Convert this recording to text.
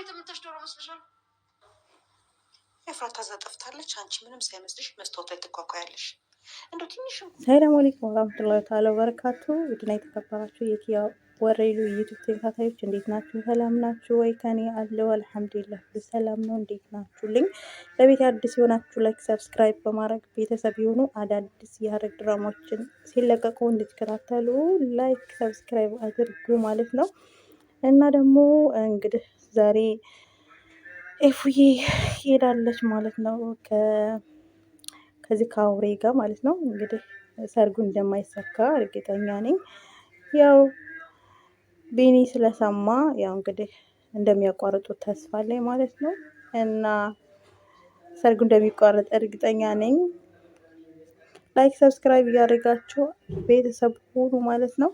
የተመታሽ ዶሮ መስለሻል። ኤፍራታ እዛ ጠፍታለች። አንቺ ምንም ሳይመስልሽ መስታወት ላይ ትኳኳያለሽ። እንደው ትንሽም። ሰላም አለይኩም ወራህመቱላሂ ተዓላ ወበረካቱ። ውድና የተከበራችሁ የኪያ ወሬሉ ዩቲዩብ ተከታታዮች እንዴት ናችሁ? ሰላም ናችሁ ወይ? ከኔ አለው አልሐምዱሊላህ ሰላም ነው። እንዴት ናችሁልኝ? ለቤት አዲስ የሆናችሁ ላይክ፣ ሰብስክራይብ በማድረግ ቤተሰብ የሆኑ አዳዲስ የሐረግ ድራማዎችን ሲለቀቁ እንድትከታተሉ ላይክ፣ ሰብስክራይብ አድርጉ ማለት ነው። እና ደግሞ እንግዲህ ዛሬ ኤፉዬ ሄዳለች ማለት ነው ከዚህ ከአውሬ ጋር ማለት ነው። እንግዲህ ሰርጉ እንደማይሳካ እርግጠኛ ነኝ። ያው ቤኒ ስለሰማ ያው እንግዲህ እንደሚያቋርጡት ተስፋ አለኝ ማለት ነው። እና ሰርጉ እንደሚቋረጥ እርግጠኛ ነኝ። ላይክ ሰብስክራይብ እያደረጋችሁ ቤተሰብ ሁኑ ማለት ነው።